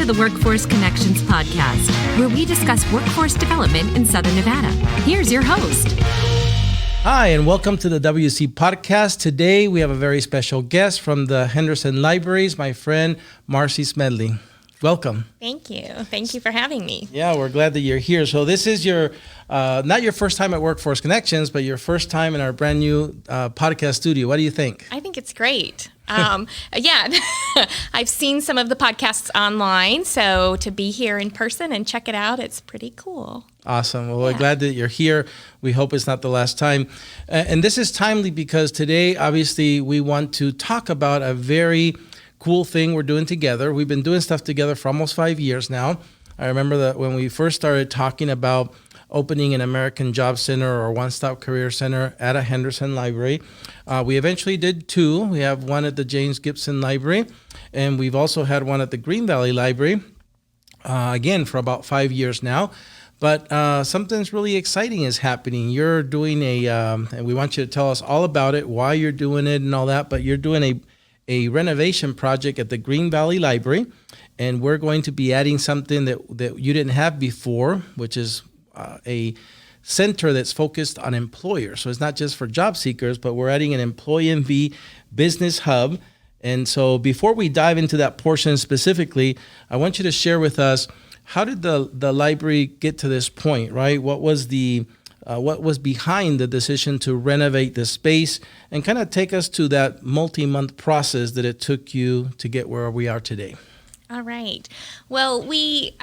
to the Workforce Connections podcast, where we discuss workforce development in Southern Nevada. Here's your host. Hi, and welcome to the WC podcast. Today, we have a very special guest from the Henderson Libraries, my friend, Marcie Smedley. Welcome. Thank you. Thank you for having me. Yeah, we're glad that you're here. So this is your, not your first time at Workforce Connections, but your first time in our brand new podcast studio. What do you think? I think it's great. Yeah, I've seen some of the podcasts online, so to be here in person and check it out, it's pretty cool. Awesome. Well, we're glad that you're here. We hope it's not the last time. And this is timely because today, obviously, we want to talk about a very cool thing we're doing together. We've been doing stuff together for almost 5 years now. I remember that when we first started talking about opening an American Job Center or one-stop career center at a Henderson library. We eventually did two. We have one at the James Gibson Library, and we've also had one at the Green Valley Library, again, for about 5 years now. But something's really exciting is happening. You're doing and we want you to tell us all about it, why you're doing it and all that, but you're doing a renovation project at the Green Valley Library, and we're going to be adding something that you didn't have before, which is a center that's focused on employers. So it's not just for job seekers, but we're adding an employee MV business hub. And so before we dive into that portion specifically, I want you to share with us, how did the library get to this point, right? What was behind the decision to renovate the space, and kind of take us to that multi-month process that it took you to get where we are today? All right. Well, we,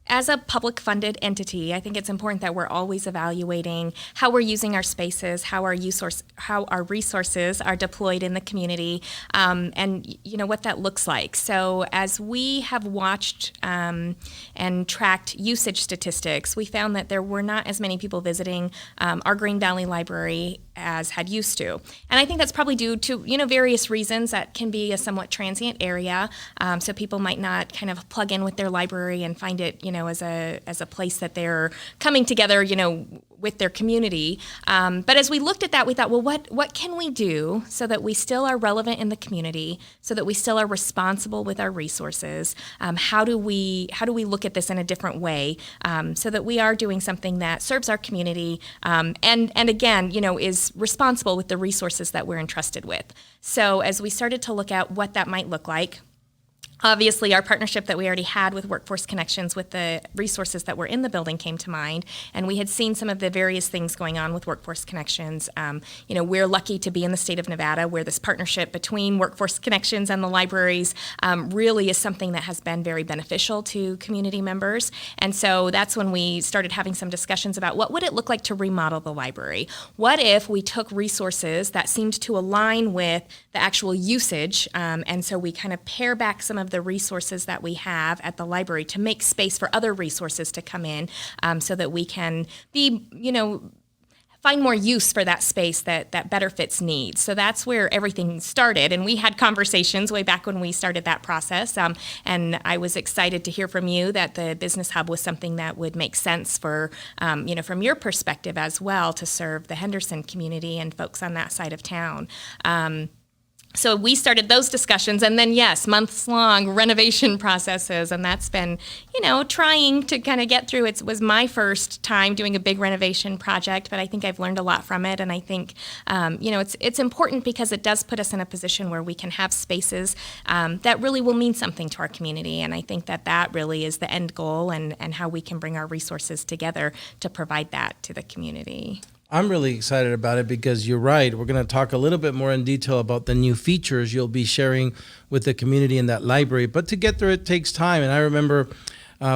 as a public funded entity, I think it's important that we're always evaluating how we're using our spaces, how our resources are deployed in the community, and what that looks like. So as we have watched and tracked usage statistics, we found that there were not as many people visiting our Green Valley Library as had used to. And I think that's probably due to, various reasons. That can be a somewhat transient area. So people might not kind of plug in with their library and find it, as a place that they're coming together, with their community. But as we looked at that, we thought, well, what can we do so that we still are relevant in the community, so that we still are responsible with our resources? How do we look at this in a different way, so that we are doing something that serves our community, and again, is responsible with the resources that we're entrusted with. So as we started to look at what that might look like, obviously, our partnership that we already had with Workforce Connections with the resources that were in the building came to mind, and we had seen some of the various things going on with Workforce Connections. We're lucky to be in the state of Nevada, where this partnership between Workforce Connections and the libraries really is something that has been very beneficial to community members. And so that's when we started having some discussions about what would it look like to remodel the library? What if we took resources that seemed to align with the actual usage, and so we kind of pare back some of the resources that we have at the library to make space for other resources to come in, so that we can be, find more use for that space that better fits needs. So that's where everything started. And we had conversations way back when we started that process. And I was excited to hear from you that the business hub was something that would make sense for, from your perspective as well, to serve the Henderson community and folks on that side of town. So we started those discussions, and then, yes, months-long renovation processes, and that's been, trying to kind of get through. It was my first time doing a big renovation project, but I think I've learned a lot from it, and I think, it's important because it does put us in a position where we can have spaces that really will mean something to our community, and I think that really is the end goal, and how we can bring our resources together to provide that to the community. I'm really excited about it because you're right. We're going to talk a little bit more in detail about the new features you'll be sharing with the community in that library. But to get there, it takes time. And I remember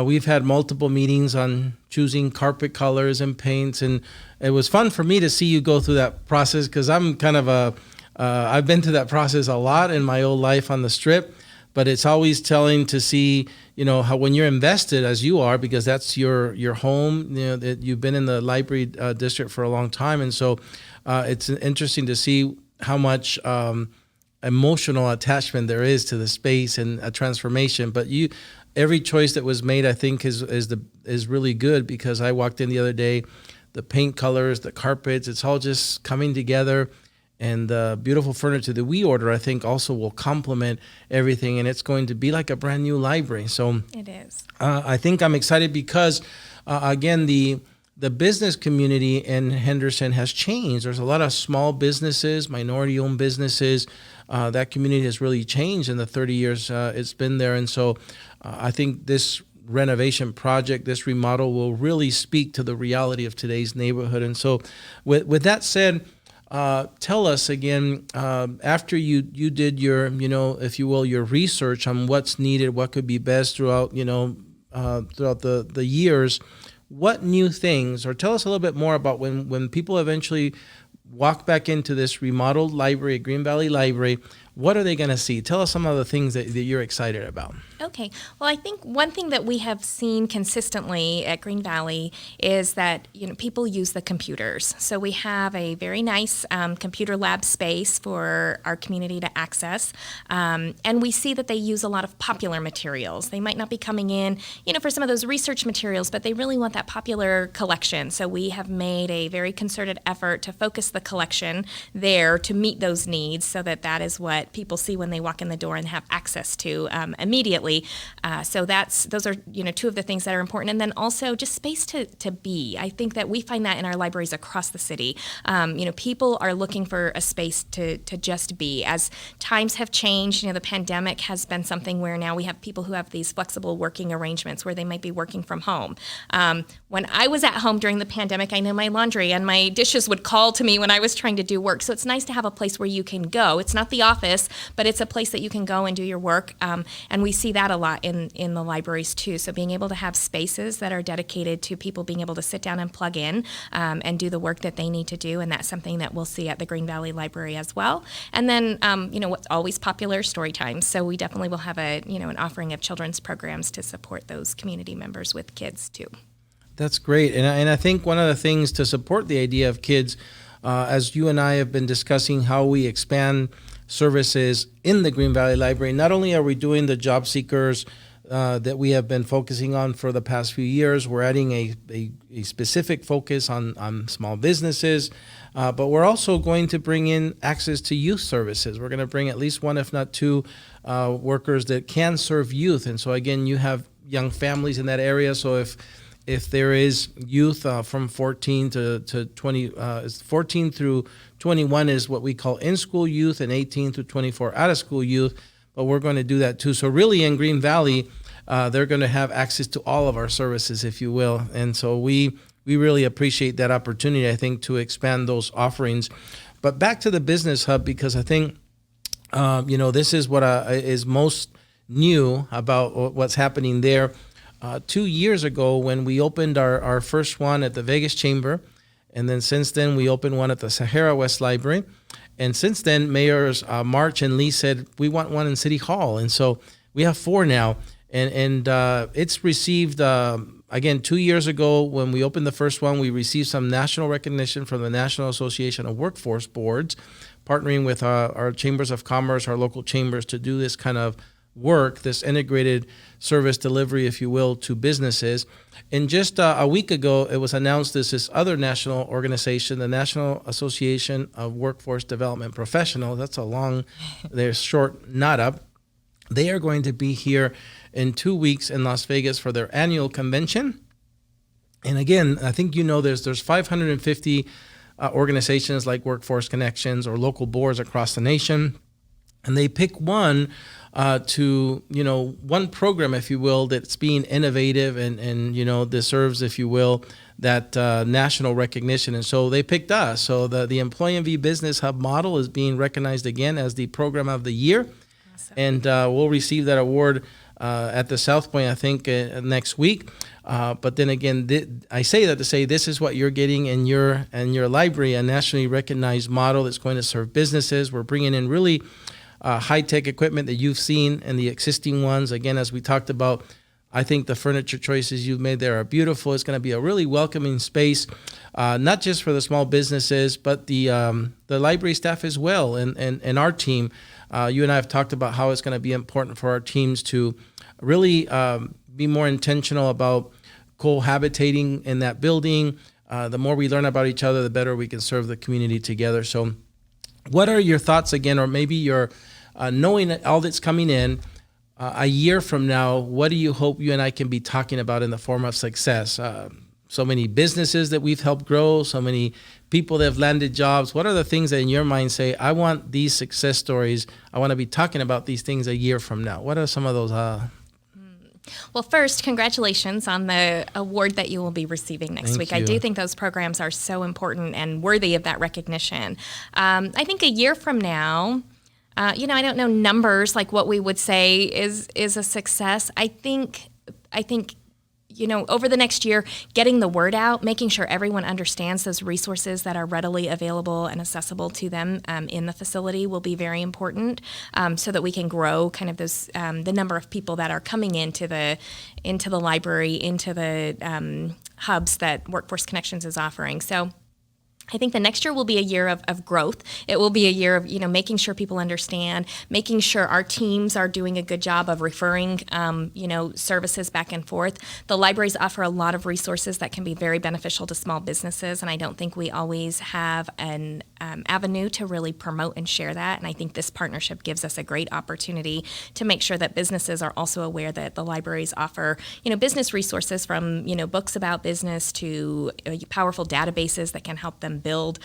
we've had multiple meetings on choosing carpet colors and paints. And it was fun for me to see you go through that process because I'm kind of I've been through that process a lot in my old life on the Strip. But it's always telling to see, how when you're invested as you are, because that's your home, that you've been in the library district for a long time. And so it's interesting to see how much emotional attachment there is to the space and a transformation. But every choice that was made, I think, is really good, because I walked in the other day, the paint colors, the carpets, it's all just coming together. And the beautiful furniture that we order, I think, also will complement everything, and it's going to be like a brand new library. So It is. I think I'm excited because, again, the business community in Henderson has changed. There's a lot of small businesses, minority-owned businesses. That community has really changed in the 30 years it's been there. And so I think this renovation project, this remodel, will really speak to the reality of today's neighborhood. And so with that said, tell us again, after you did your, if you will, your research on what's needed, what could be best throughout, throughout the years, what new things, or tell us a little bit more about when people eventually walk back into this remodeled library at Green Valley Library, what are they going to see? Tell us some of the things that you're excited about. Okay. Well, I think one thing that we have seen consistently at Green Valley is that people use the computers. So we have a very nice computer lab space for our community to access, and we see that they use a lot of popular materials. They might not be coming in, for some of those research materials, but they really want that popular collection. So we have made a very concerted effort to focus the collection there to meet those needs, so that is what people see when they walk in the door and have access to immediately. So those are two of the things that are important, and then also just space to be. I think that we find that in our libraries across the city. People are looking for a space to just be. As times have changed, the pandemic has been something where now we have people who have these flexible working arrangements where they might be working from home. When I was at home during the pandemic, I know my laundry and my dishes would call to me when I was trying to do work. So it's nice to have a place where you can go. It's not the office, but it's a place that you can go and do your work. And we see that a lot in the libraries too. So being able to have spaces that are dedicated to people being able to sit down and plug in and do the work that they need to do. And that's something that we'll see at the Green Valley Library as well. And then, what's always popular, story times. So we definitely will have an offering of children's programs to support those community members with kids too. That's great. And I think one of the things to support the idea of kids, as you and I have been discussing how we expand services in the Green Valley Library, not only are we doing the job seekers that we have been focusing on for the past few years, we're adding a specific focus on small businesses, but we're also going to bring in access to youth services. We're going to bring at least one, if not two, workers that can serve youth. And so again, you have young families in that area. So if there is youth from 14 to 20, 14 through 21 is what we call in-school youth, and 18 through 24 out-of-school youth, but we're going to do that too. So really in Green Valley, they're going to have access to all of our services, if you will. And so we really appreciate that opportunity, I think, to expand those offerings. But back to the Business Hub, because I think, this is what is most new about what's happening there. 2 years ago, when we opened our first one at the Vegas Chamber, and then since then we opened one at the Sahara West Library, and since then Mayors March and Lee said we want one in City Hall, and so we have 4 now, and it's received again 2 years ago when we opened the first one, we received some national recognition from the National Association of Workforce Boards, partnering with our chambers of commerce, our local chambers, to do this kind of work, this integrated service delivery, if you will, to businesses. And just a week ago, it was announced this other national organization, the National Association of Workforce Development Professionals. That's a long, they're short, not up. They are going to be here in 2 weeks in Las Vegas for their annual convention. And again, I think there's 550 organizations like Workforce Connections or local boards across the nation, and they pick one one program, if you will, that's being innovative and deserves, if you will, that national recognition. And so they picked us. So the Employee MV Business Hub model is being recognized again as the program of the year. Awesome. And we'll receive that award at the South Point, I think, next week. But then again, I say that to say this is what you're getting in your library, a nationally recognized model that's going to serve businesses. We're bringing in really high-tech equipment that you've seen and the existing ones. Again, as we talked about, I think the furniture choices you've made there are beautiful. It's going to be a really welcoming space, not just for the small businesses, but the library staff as well, and our team. You and I have talked about how it's going to be important for our teams to really be more intentional about cohabitating in that building. The more we learn about each other, the better we can serve the community together. So What are your thoughts again, or maybe you're knowing all that's coming in a year from now? What do you hope you and I can be talking about in the form of success? So many businesses that we've helped grow, so many people that have landed jobs. What are the things that in your mind say, I want these success stories, I want to be talking about these things a year from now? What are some of those? Well, first, congratulations on the award that you will be receiving next week. Thank I do you. think those programs are so important and worthy of that recognition. I think a year from now, I don't know numbers like what we would say is a success. I think over the next year, getting the word out, making sure everyone understands those resources that are readily available and accessible to them in the facility will be very important, so that we can grow kind of those the number of people that are coming into the library, into the hubs that Workforce Connections is offering. So I think the next year will be a year of growth. It will be a year of, making sure people understand, making sure our teams are doing a good job of referring, services back and forth. The libraries offer a lot of resources that can be very beneficial to small businesses, and I don't think we always have an avenue to really promote and share that. And I think this partnership gives us a great opportunity to make sure that businesses are also aware that the libraries offer, business resources from, books about business to powerful databases that can help them build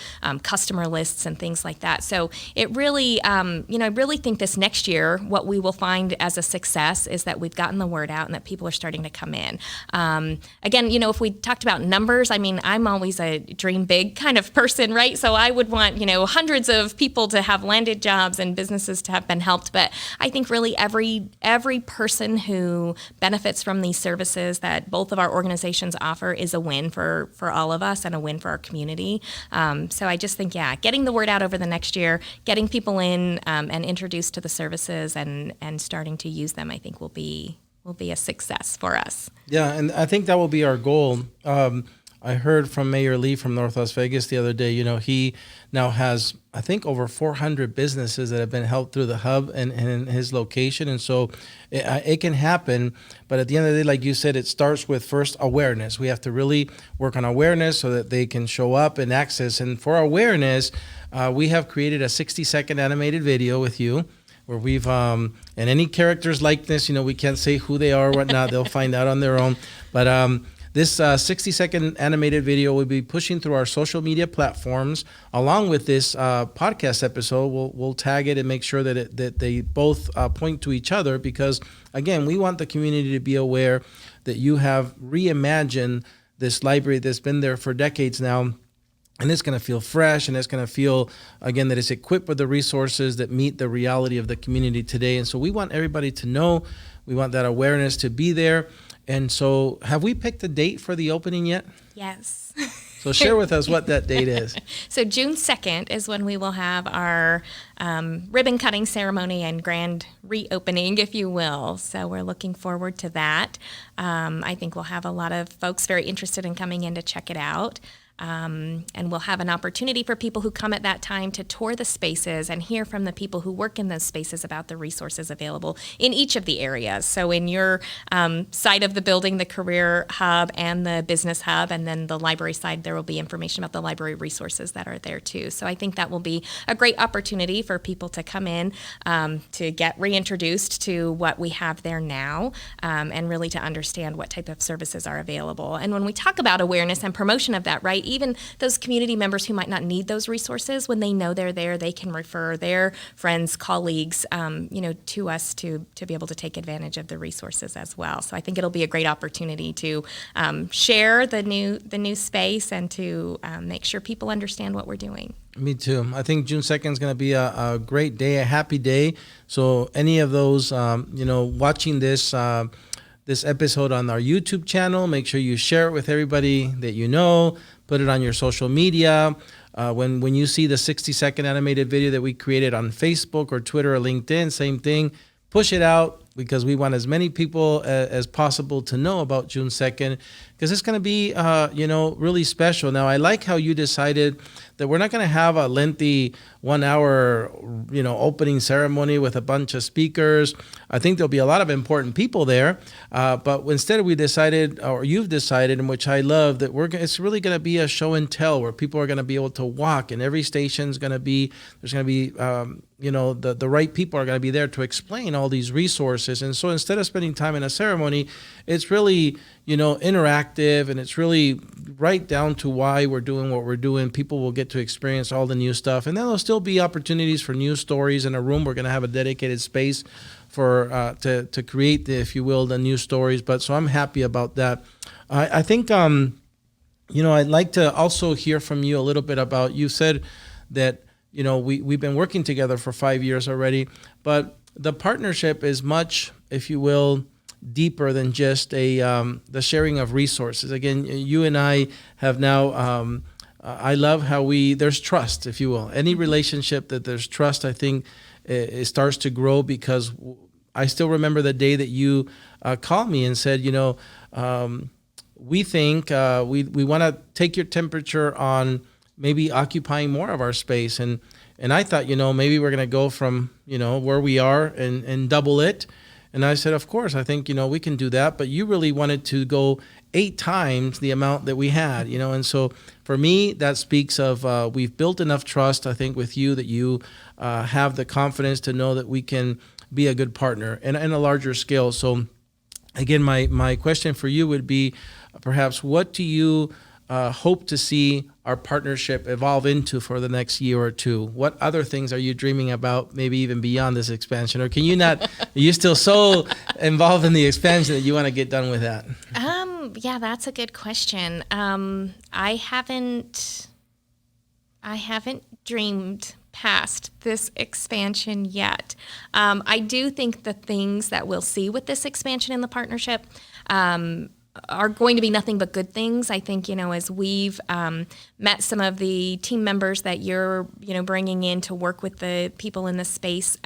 customer lists and things like that. So it really, I really think this next year, what we will find as a success is that we've gotten the word out and that people are starting to come in. Again, if we talked about numbers, I mean, I'm always a dream big kind of person, right? So I would want, hundreds of people to have landed jobs and businesses to have been helped. But I think really every person who benefits from these services that both of our organizations offer is a win for all of us and a win for our community. So I just think, getting the word out over the next year, getting people in and introduced to the services and starting to use them, I think will be a success for us. Yeah, and I think that will be our goal. I heard from Mayor Lee from North Las Vegas the other day. He now has, I think, over 400 businesses that have been helped through the hub and in his location. And so it can happen. But at the end of the day, like you said, it starts with first awareness. We have to really work on awareness so that they can show up and access. And for awareness, we have created a 60-second animated video with you, where we've, and any character's likeness, we can't say who they are or whatnot. They'll find out on their own. But this 60-second animated video will be pushing through our social media platforms along with this podcast episode. We'll tag it and make sure that they both point to each other, because, again, we want the community to be aware that you have reimagined this library that's been there for decades now. And it's going to feel fresh, and it's going to feel, again, that it's equipped with the resources that meet the reality of the community today. And so we want everybody to know. We want that awareness to be there. And so have we picked a date for the opening yet? Yes. So share with us what that date is. So June 2nd is when we will have our ribbon cutting ceremony and grand reopening, if you will. So we're looking forward to that. I think we'll have a lot of folks very interested in coming in to check it out. And we'll have an opportunity for people who come at that time to tour the spaces and hear from the people who work in those spaces about the resources available in each of the areas. So in your side of the building, the career hub and the business hub, and then the library side, there will be information about the library resources that are there too. So I think that will be a great opportunity for people to come in, to get reintroduced to what we have there now, and really to understand what type of services are available. And when we talk about awareness and promotion of that, right, even those community members who might not need those resources, when they know they're there, they can refer their friends, colleagues, to us to be able to take advantage of the resources as well. So I think it'll be a great opportunity to share the new space and to make sure people understand what we're doing. Me too. I think June 2nd is going to be a great day, a happy day. So any of those, watching this episode on our YouTube channel, make sure you share it with everybody that you know. Put it on your social media. When you see the 60-second animated video that we created on Facebook or Twitter or LinkedIn, same thing. Push it out, because we want as many people as possible to know about June 2nd, because it's going to be, really special. Now, I like how you decided that we're not going to have a lengthy 1 hour, opening ceremony with a bunch of speakers. I think there'll be a lot of important people there. But instead we decided, or you've decided, in which I love, that it's really going to be a show and tell where people are going to be able to walk, and every station's going to be, there's going to be, the right people are going to be there to explain all these resources. And so instead of spending time in a ceremony, it's really, interactive, and it's really right down to why we're doing what we're doing. People will get to experience all the new stuff, and then there'll still be opportunities for new stories in a room. We're going to have a dedicated space for to create, if you will, the new stories. But so I'm happy about that. I think, I'd like to also hear from you a little bit about, you said that, we've been working together for 5 years already, but the partnership is much, if you will, deeper than just the sharing of resources. Again, you and I have now, I love how there's trust, if you will. Any relationship that there's trust, I think it starts to grow, because I still remember the day that you called me and said, we think we want to take your temperature on maybe occupying more of our space. And I thought, maybe we're going to go from, where we are and double it. And I said, of course, I think, we can do that. But you really wanted to go 8 times the amount that we had, And so for me, that speaks of we've built enough trust, I think, with you, that you have the confidence to know that we can be a good partner and a larger scale. So again, my question for you would be, perhaps, what do you hope to see our partnership evolve into for the next year or two? What other things are you dreaming about, maybe even beyond this expansion? Or can you not, are you still so involved in the expansion that you want to get done with that? Yeah, that's a good question. I haven't dreamed past this expansion yet. I do think the things that we'll see with this expansion in the partnership are going to be nothing but good things. I think, as we've met some of the team members that you're, bringing in to work with the people in this space,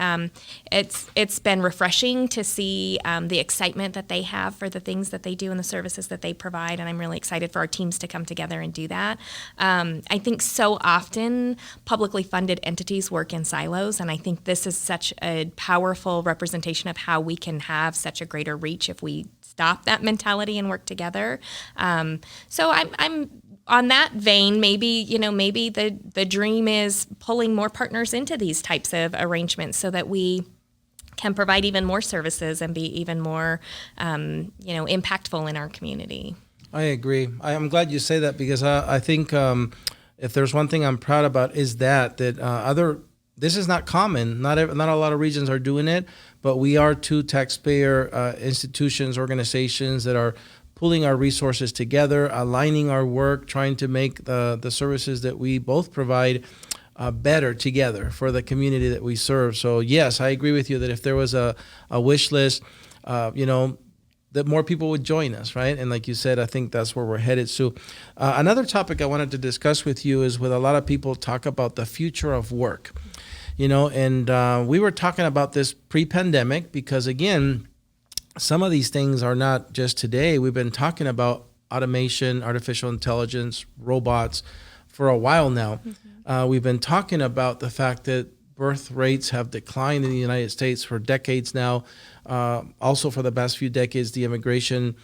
it's been refreshing to see the excitement that they have for the things that they do and the services that they provide, and I'm really excited for our teams to come together and do that. I think so often publicly funded entities work in silos, and I think this is such a powerful representation of how we can have such a greater reach if we stop that mentality and work together. So I'm on that vein. Maybe the dream is pulling more partners into these types of arrangements so that we can provide even more services and be even more impactful in our community. I agree. I'm glad you say that, because I think if there's one thing I'm proud about is that this is not common. Not a lot of regions are doing it, but we are 2 taxpayer institutions, organizations that are pulling our resources together, aligning our work, trying to make the services that we both provide better together for the community that we serve. So yes, I agree with you that if there was a wish list, that more people would join us, right? And like you said, I think that's where we're headed. So another topic I wanted to discuss with you is, with a lot of people talk about the future of work. And we were talking about this pre-pandemic, because again, some of these things are not just today. We've been talking about automation, artificial intelligence, robots for a while now. Mm-hmm. We've been talking about the fact that birth rates have declined in the United States for decades now. Also for the past few decades, the immigration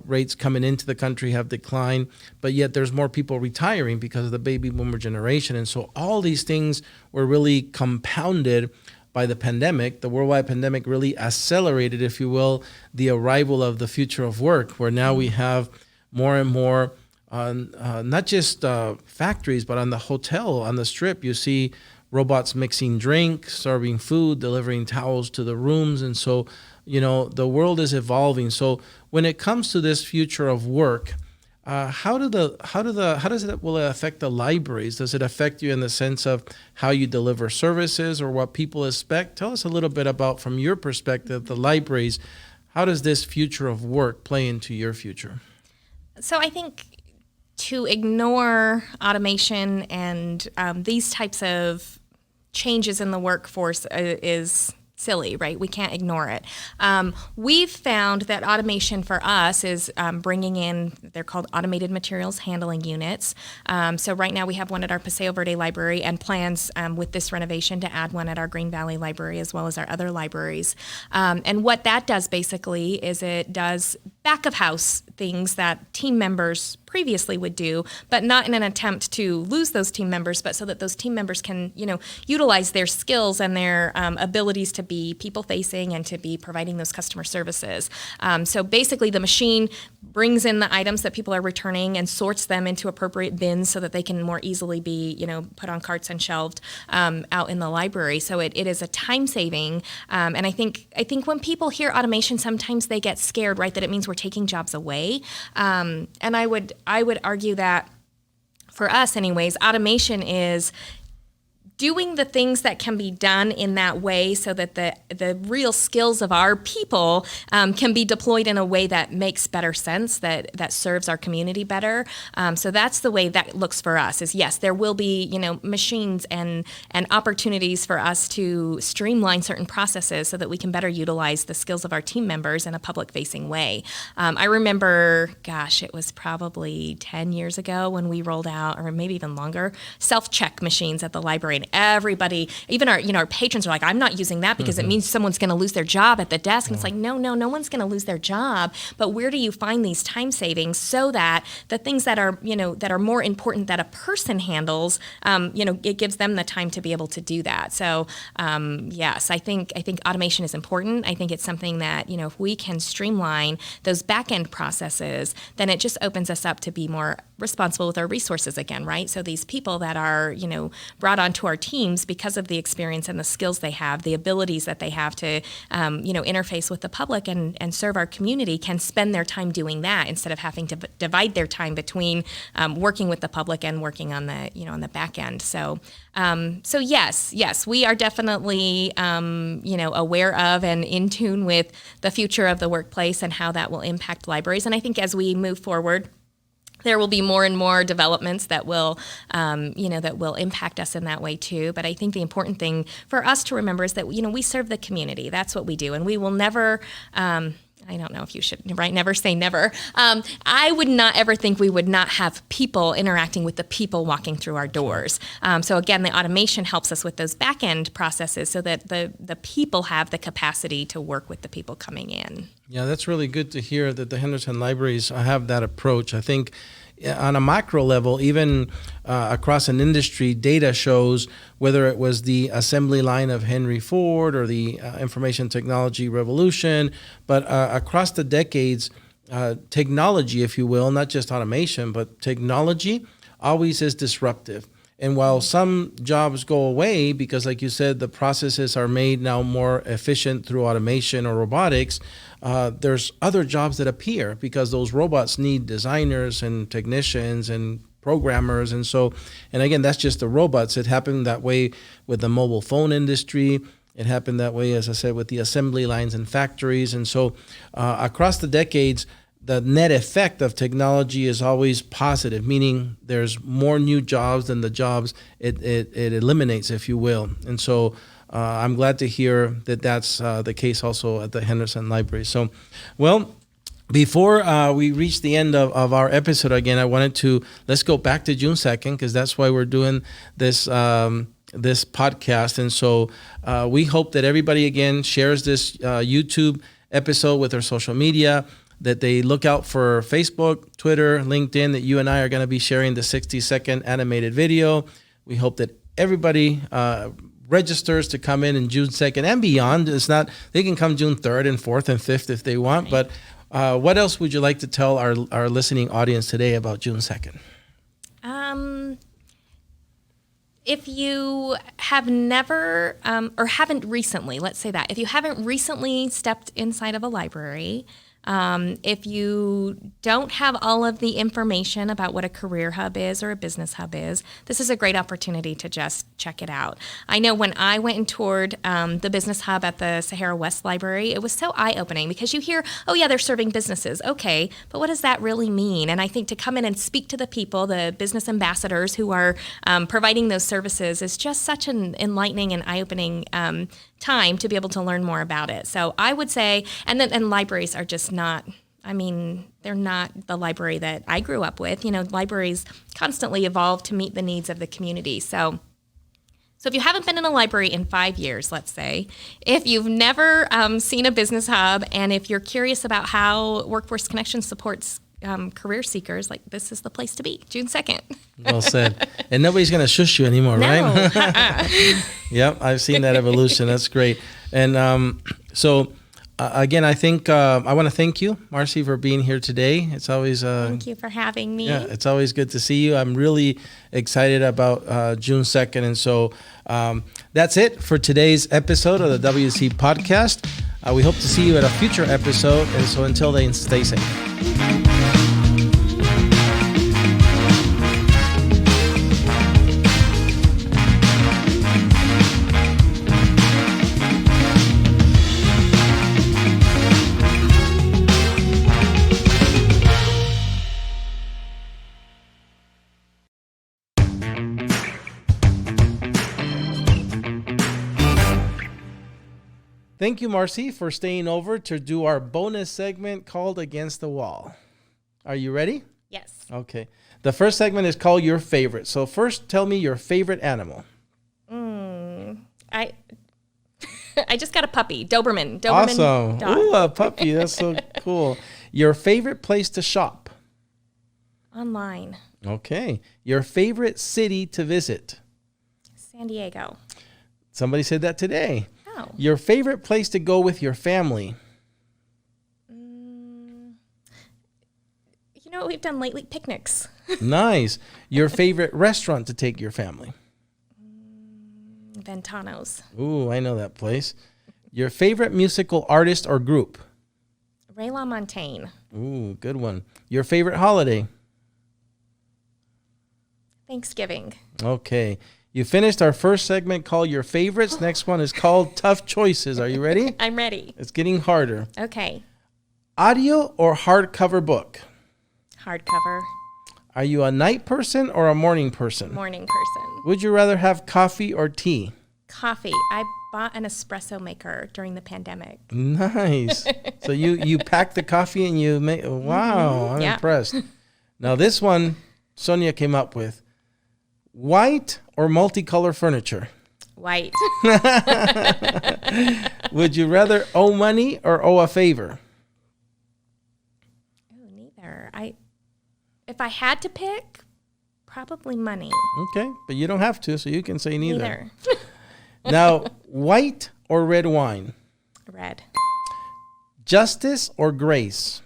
rates coming into the country have declined, but yet there's more people retiring because of the baby boomer generation. And so all these things were really compounded by the pandemic. The worldwide pandemic really accelerated, if you will, the arrival of the future of work, where now we have more and more on not just factories, but on the hotel, on the strip, you see robots mixing drinks, serving food, delivering towels to the rooms. And so, the world is evolving. So when it comes to this future of work, how does it will it affect the libraries? Does it affect you in the sense of how you deliver services or what people expect? Tell us a little bit about, from your perspective, the libraries. How does this future of work play into your future? So I think to ignore automation and these types of changes in the workforce is silly, right? We can't ignore it. We've found that automation for us is bringing in, they're called automated materials handling units. So right now we have one at our Paseo Verde Library and plans with this renovation to add one at our Green Valley Library as well as our other libraries. And what that does basically is it does back of house things that team members previously would do, but not in an attempt to lose those team members, but so that those team members can, utilize their skills and their abilities to be people-facing and to be providing those customer services. So basically, the machine brings in the items that people are returning and sorts them into appropriate bins so that they can more easily be, put on carts and shelved out in the library. So it is a time saving, and I think when people hear automation, sometimes they get scared, right? That it means we're taking jobs away, and I would argue that for us, anyways, automation is doing the things that can be done in that way so that the real skills of our people can be deployed in a way that makes better sense, that serves our community better. So that's the way that looks for us is, yes, there will be, machines and opportunities for us to streamline certain processes so that we can better utilize the skills of our team members in a public-facing way. I remember, it was probably 10 years ago when we rolled out, or maybe even longer, self-check machines at the library. Everybody, even our patrons are like, I'm not using that because it means someone's going to lose their job at the desk. And it's like, no one's going to lose their job. But where do you find these time savings so that the things that are, that are more important that a person handles, it gives them the time to be able to do that. So, yes, I think automation is important. I think it's something that, if we can streamline those back end processes, then it just opens us up to be more responsible with our resources again, right? So these people that are, brought onto our teams because of the experience and the skills they have, the abilities that they have to, interface with the public and serve our community can spend their time doing that instead of having to divide their time between working with the public and working on the, on the back end. So, yes, we are definitely, aware of and in tune with the future of the workplace and how that will impact libraries. And I think as we move forward, there will be more and more developments that will, that will impact us in that way too. But I think the important thing for us to remember is that, we serve the community. That's what we do. And we will never, I don't know if you should, right? Never say never. I would not ever think we would not have people interacting with the people walking through our doors. So again, the automation helps us with those back end processes so that the people have the capacity to work with the people coming in. Yeah, that's really good to hear that the Henderson Libraries have that approach. I think on a macro level, even across an industry, data shows whether it was the assembly line of Henry Ford or the information technology revolution, but across the decades, technology, if you will, not just automation, but technology always is disruptive. And while some jobs go away because, like you said, the processes are made now more efficient through automation or robotics, there's other jobs that appear because those robots need designers and technicians and programmers. And again, that's just the robots. It happened that way with the mobile phone industry. It happened that way, as I said, with the assembly lines in factories. And so across the decades, the net effect of technology is always positive, meaning there's more new jobs than the jobs it eliminates, if you will. And so I'm glad to hear that that's the case also at the Henderson Library. So, well, before we reach the end of our episode again, I wanted to, let's go back to June 2nd, because that's why we're doing this this podcast. And so we hope that everybody, again, shares this YouTube episode with their social media, that they look out for Facebook, Twitter, LinkedIn, that you and I are going to be sharing the 60-second animated video. We hope that everybody registers to come in June 2nd and beyond. It's not, they can come June 3rd and 4th and 5th if they want. But what else would you like to tell our listening audience today about June 2nd? If you have never or haven't recently, let's say that, if you haven't recently stepped inside of a library, If you don't have all of the information about what a career hub is or a business hub is, this is a great opportunity to just check it out. I know when I went and toured the business hub at the Sahara West Library, it was so eye-opening because you hear, oh yeah, they're serving businesses. Okay, but what does that really mean? And I think to come in and speak to the people, the business ambassadors who are providing those services is just such an enlightening and eye-opening time to be able to learn more about it. So I would say, and libraries are just not, they're not the library that I grew up with. Libraries constantly evolve to meet the needs of the community. So if you haven't been in a library in 5 years, let's say, if you've never seen a business hub, and if you're curious about how Workforce Connection supports career seekers, this is the place to be, June 2nd. Well said. And nobody's going to shush you anymore, No. right? Yep, I've seen that evolution. That's great. And again, I think I want to thank you, Marcie, for being here today. It's always Thank you for having me. Yeah, it's always good to see you. I'm really excited about June 2nd. And so that's it for today's episode of the WC Podcast. We hope to see you at a future episode. And so until then, stay safe. Thank you, Marcie, for staying over to do our bonus segment called Against the Wall. Are you ready? Yes. Okay. The first segment is called Your Favorite. So first, tell me your favorite animal. I just got a puppy, Doberman Awesome. dog. Ooh, a puppy. That's so cool. Your favorite place to shop. Online. Okay. Your favorite city to visit. San Diego. Somebody said that today. Oh. Your favorite place to go with your family. You know what we've done lately? Picnics. Nice. Your favorite restaurant to take your family. Ventano's. Ooh, I know that place. Your favorite musical artist or group. Ray LaMontagne. Ooh, good one. Your favorite holiday. Thanksgiving. Okay. You finished our first segment called Your Favorites. Next one is called Tough Choices. Are you ready? I'm ready. It's getting harder. Okay. Audio or hardcover book? Hardcover. Are you a night person or a morning person? Morning person. Would you rather have coffee or tea? Coffee. I bought an espresso maker during the pandemic. Nice. So you pack the coffee and you make, wow, I'm Yeah. impressed. Now this one Sonia came up with. White or multicolor furniture? White. Would you rather owe money or owe a favor? Oh, neither. If I had to pick, probably money. Okay, but you don't have to, so you can say neither. Neither. Now, white or red wine? Red. Justice or grace?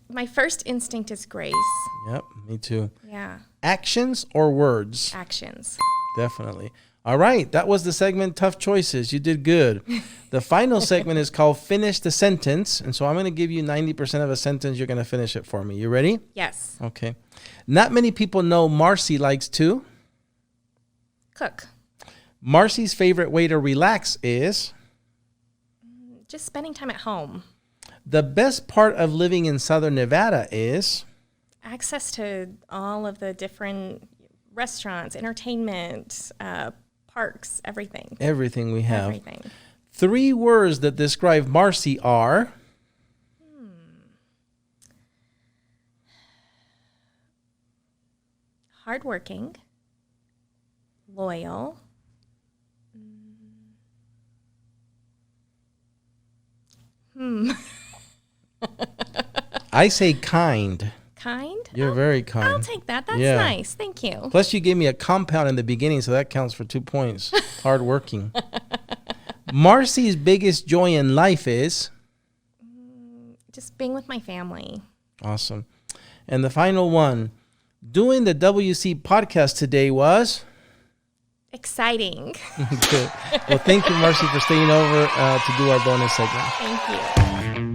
My first instinct is grace. Yep, me too. Yeah. Actions or words? Actions. Definitely. All right, that was the segment Tough Choices. You did good. The final segment is called Finish the Sentence. And so I'm going to give you 90% of a sentence. You're going to finish it for me. You ready? Yes. Okay. Not many people know Marcie likes to Cook. Marcie's favorite way to relax is Just spending time at home. the best part of living in Southern Nevada is Access to all of the different restaurants, entertainment, parks, everything. everything we have. Everything. 3 words that describe Marcie are Hardworking, loyal, I say kind. kind. You're very kind. I'll take that. That's Yeah. nice. Thank you. Plus, you gave me a compound in the beginning, so that counts for 2 points. Hardworking. Marcie's biggest joy in life is Just being with my family. awesome. And the final one, doing the WC podcast today was Exciting. Good. Well, thank you, Marcie, for staying over to do our bonus segment. Thank you.